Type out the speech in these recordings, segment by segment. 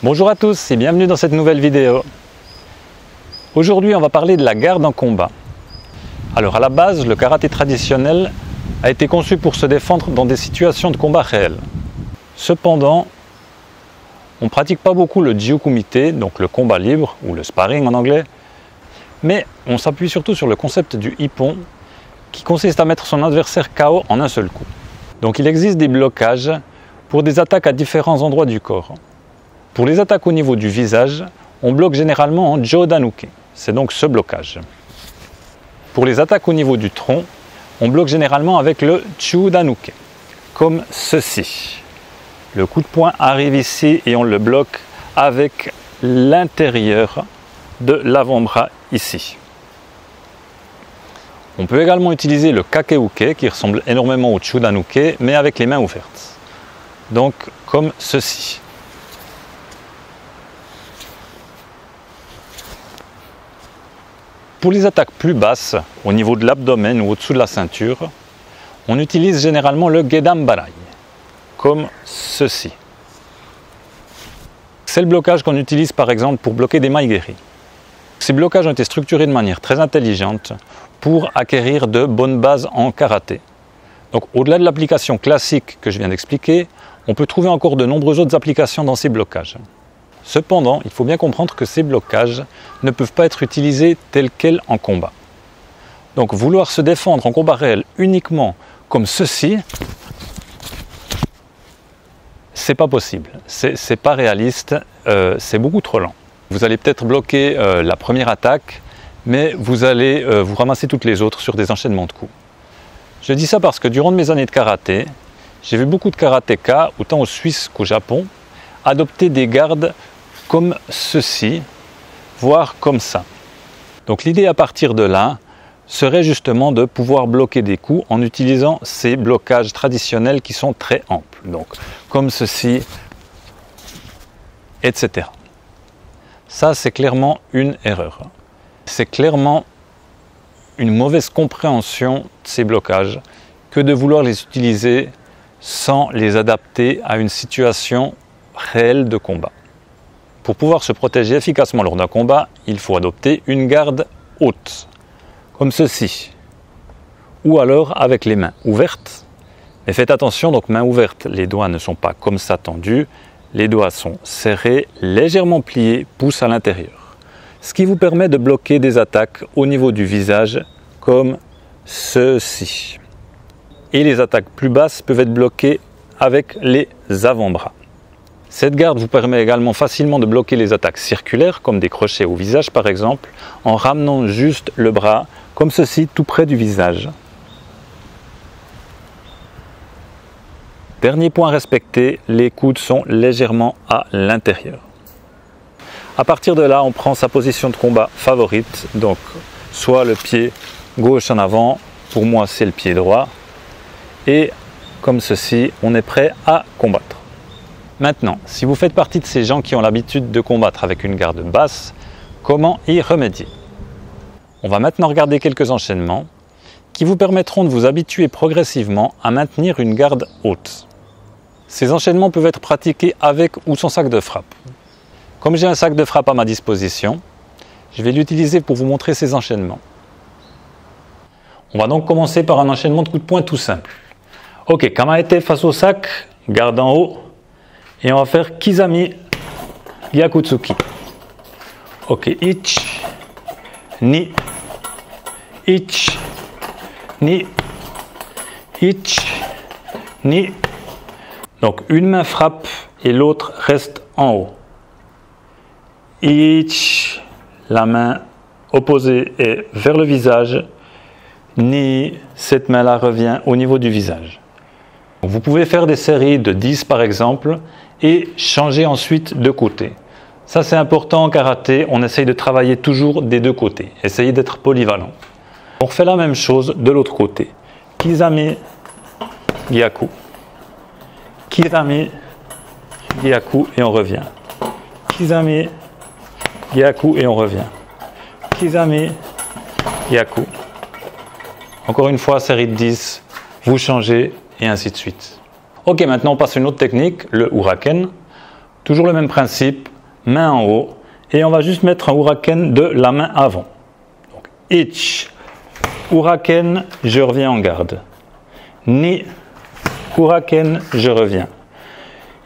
Bonjour à tous et bienvenue dans cette nouvelle vidéo. Aujourd'hui on va parler de la garde en combat. Alors à la base, le karaté traditionnel a été conçu pour se défendre dans des situations de combat réelles. Cependant, on ne pratique pas beaucoup le jiu-kumite, donc le combat libre ou le sparring en anglais, mais on s'appuie surtout sur le concept du ippon qui consiste à mettre son adversaire KO en un seul coup. Donc il existe des blocages pour des attaques à différents endroits du corps. Pour les attaques au niveau du visage, on bloque généralement en Jodanuke, c'est donc ce blocage. Pour les attaques au niveau du tronc, on bloque généralement avec le Chudanuke, comme ceci. Le coup de poing arrive ici et on le bloque avec l'intérieur de l'avant-bras ici. On peut également utiliser le Kakeuke qui ressemble énormément au Chudanuke mais avec les mains ouvertes. Donc comme ceci. Pour les attaques plus basses, au niveau de l'abdomen ou au-dessous de la ceinture, on utilise généralement le Gedam Barai, comme ceci. C'est le blocage qu'on utilise par exemple pour bloquer des maigiri. Ces blocages ont été structurés de manière très intelligente pour acquérir de bonnes bases en karaté. Donc au-delà de l'application classique que je viens d'expliquer, on peut trouver encore de nombreuses autres applications dans ces blocages. Cependant, il faut bien comprendre que ces blocages ne peuvent pas être utilisés tels quels en combat. Donc vouloir se défendre en combat réel uniquement comme ceci, c'est pas possible, c'est pas réaliste, c'est beaucoup trop lent. Vous allez peut-être bloquer la première attaque, mais vous allez vous ramasser toutes les autres sur des enchaînements de coups. Je dis ça parce que durant mes années de karaté, j'ai vu beaucoup de karatékas, autant en Suisse qu'au Japon, adopter des gardes comme ceci, voire comme ça. Donc l'idée à partir de là serait justement de pouvoir bloquer des coups en utilisant ces blocages traditionnels qui sont très amples. Donc comme ceci, etc. Ça c'est clairement une erreur. C'est clairement une mauvaise compréhension de ces blocages que de vouloir les utiliser sans les adapter à une situation réelle de combat. Pour pouvoir se protéger efficacement lors d'un combat, il faut adopter une garde haute, comme ceci, ou alors avec les mains ouvertes. Mais faites attention, donc main ouverte, les doigts ne sont pas comme ça tendus, les doigts sont serrés, légèrement pliés, pouce à l'intérieur. Ce qui vous permet de bloquer des attaques au niveau du visage, comme ceci. Et les attaques plus basses peuvent être bloquées avec les avant-bras. Cette garde vous permet également facilement de bloquer les attaques circulaires, comme des crochets au visage par exemple, en ramenant juste le bras, comme ceci, tout près du visage. Dernier point respecté, les coudes sont légèrement à l'intérieur. À partir de là, on prend sa position de combat favorite, donc soit le pied gauche en avant, pour moi c'est le pied droit, et comme ceci, on est prêt à combattre. Maintenant, si vous faites partie de ces gens qui ont l'habitude de combattre avec une garde basse, comment y remédier? On va maintenant regarder quelques enchaînements qui vous permettront de vous habituer progressivement à maintenir une garde haute. Ces enchaînements peuvent être pratiqués avec ou sans sac de frappe. Comme j'ai un sac de frappe à ma disposition, je vais l'utiliser pour vous montrer ces enchaînements. On va donc commencer par un enchaînement de coups de poing tout simple. Ok, kamaete face au sac, garde en haut. Et on va faire Kizami Gyakutsuki. Ok, ich, ni, ich, ni, ich, ni. Donc une main frappe et l'autre reste en haut. Ich, la main opposée est vers le visage. Ni, cette main-là revient au niveau du visage. Vous pouvez faire des séries de 10 par exemple et changer ensuite de côté. Ça c'est important en karaté, on essaye de travailler toujours des deux côtés, essayez d'être polyvalent. On refait la même chose de l'autre côté. Kizami Gyaku. Kizami Gyaku et on revient. Kizami Gyaku et on revient. Kizami Gyaku. Encore une fois, série de 10, vous changez et ainsi de suite. Ok, maintenant on passe à une autre technique, le Uraken. Toujours le même principe, main en haut. Et on va juste mettre un huracan de la main avant. Donc, ich, huracan, je reviens en garde. Ni, huracan, je reviens.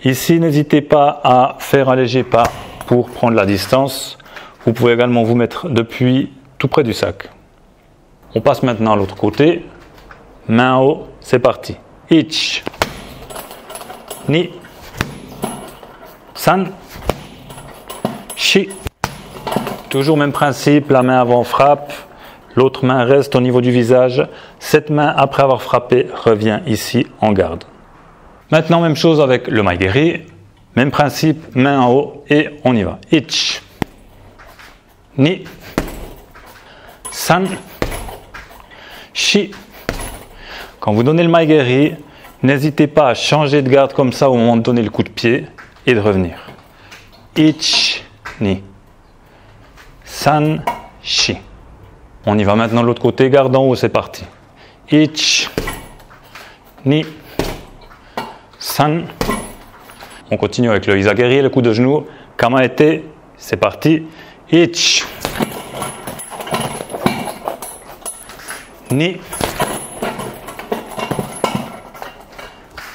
Ici, n'hésitez pas à faire un léger pas pour prendre la distance. Vous pouvez également vous mettre depuis tout près du sac. On passe maintenant à l'autre côté. Main en haut, c'est parti. Ich, ni, san, shi. Toujours même principe, la main avant frappe, l'autre main reste au niveau du visage. Cette main, après avoir frappé, revient ici en garde. Maintenant, même chose avec le maigiri. Même principe, main en haut et on y va. Ich, ni, san, shi. Quand vous donnez le maigiri, n'hésitez pas à changer de garde comme ça au moment de donner le coup de pied et de revenir. Ich, ni, san, shi. On y va maintenant de l'autre côté, garde en haut, c'est parti. Ich, ni, san. On continue avec le izagiri, le coup de genou. Kamaete, c'est parti. Ich, ni,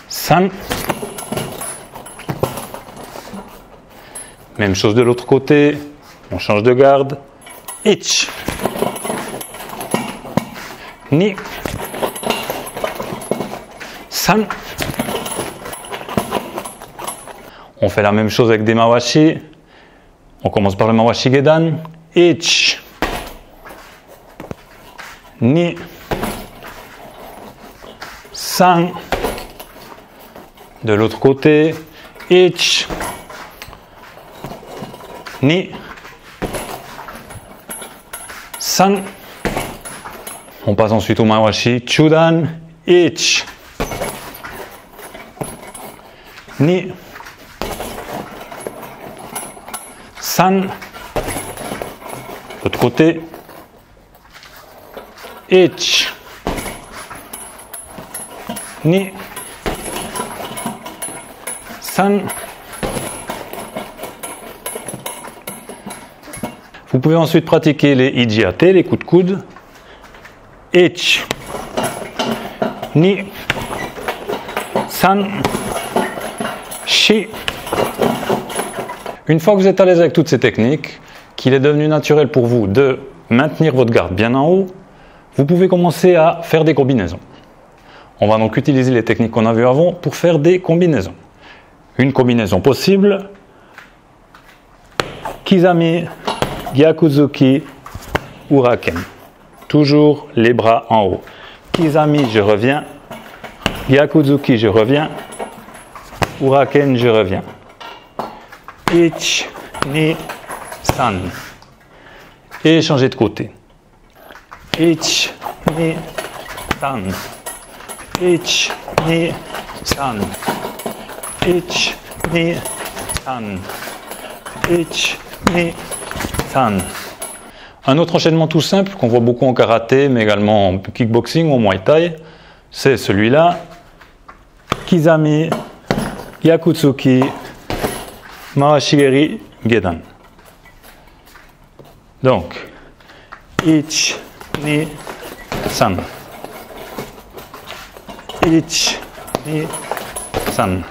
san. Même chose de l'autre côté. On change de garde. Ich, ni, san. On fait la même chose avec des mawashi. On commence par le mawashi gedan. Ich, ni, san. De l'autre côté. Ich, ni, san. On passe ensuite au mawashi chudan. Ich, ni, san. L'autre côté. Ich, ni, san. Vous pouvez ensuite pratiquer les ijiate, les coups de coude. Ich, ni, san, shi. Une fois que vous êtes à l'aise avec toutes ces techniques, qu'il est devenu naturel pour vous de maintenir votre garde bien en haut, vous pouvez commencer à faire des combinaisons. On va donc utiliser les techniques qu'on a vues avant pour faire des combinaisons. Une combinaison possible, Kizami, Gyakuzuki, Huracan. Toujours les bras en haut. Kizami, je reviens. Gyakuzuki, je reviens. Huracan, je reviens. Ich, ni, san. Et changer de côté. Ich, ni, san. Ich, ni, san. Ich, ni, san. Ich, ni, san. Un autre enchaînement tout simple qu'on voit beaucoup en karaté, mais également en kickboxing ou en muay thai, c'est celui-là. Kizami, Gyakutsuki, Mawashigeri, Gedan. Donc, ich, ni, san. Ich, ni, san.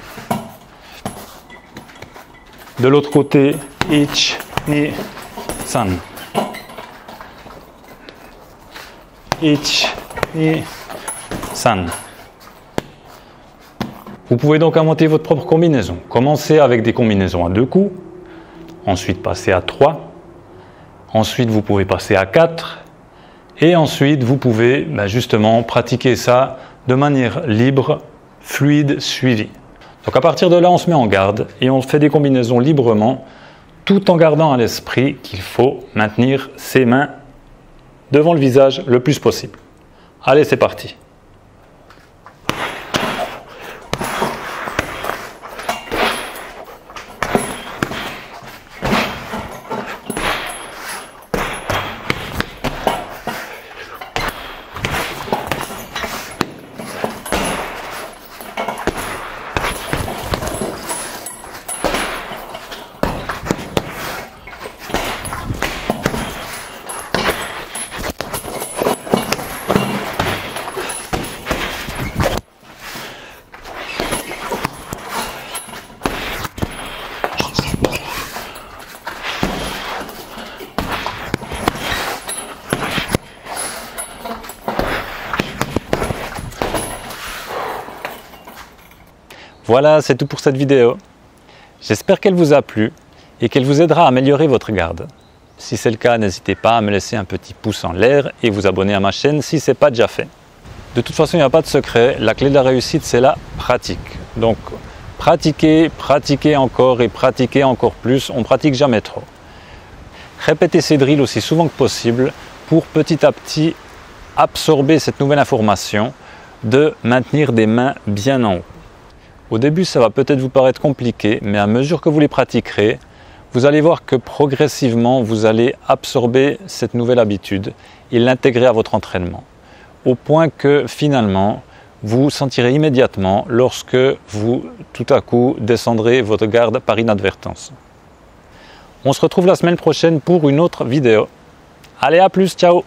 De l'autre côté, ich, ni, san. Ich, ni, san. Vous pouvez donc inventer votre propre combinaison. Commencez avec des combinaisons à 2 coups, ensuite passer à 3, ensuite vous pouvez passer à 4, et ensuite vous pouvez justement pratiquer ça de manière libre, fluide, suivie. Donc à partir de là, on se met en garde et on fait des combinaisons librement, tout en gardant à l'esprit qu'il faut maintenir ses mains devant le visage le plus possible. Allez, c'est parti. Voilà, c'est tout pour cette vidéo. J'espère qu'elle vous a plu et qu'elle vous aidera à améliorer votre garde. Si c'est le cas, n'hésitez pas à me laisser un petit pouce en l'air et vous abonner à ma chaîne si ce n'est pas déjà fait. De toute façon, il n'y a pas de secret. La clé de la réussite, c'est la pratique. Donc, pratiquez, pratiquez encore et pratiquez encore plus. On ne pratique jamais trop. Répétez ces drills aussi souvent que possible pour petit à petit absorber cette nouvelle information de maintenir des mains bien en haut. Au début, ça va peut-être vous paraître compliqué, mais à mesure que vous les pratiquerez, vous allez voir que progressivement, vous allez absorber cette nouvelle habitude et l'intégrer à votre entraînement. Au point que finalement, vous sentirez immédiatement lorsque vous, tout à coup, descendrez votre garde par inadvertance. On se retrouve la semaine prochaine pour une autre vidéo. Allez, à plus, ciao!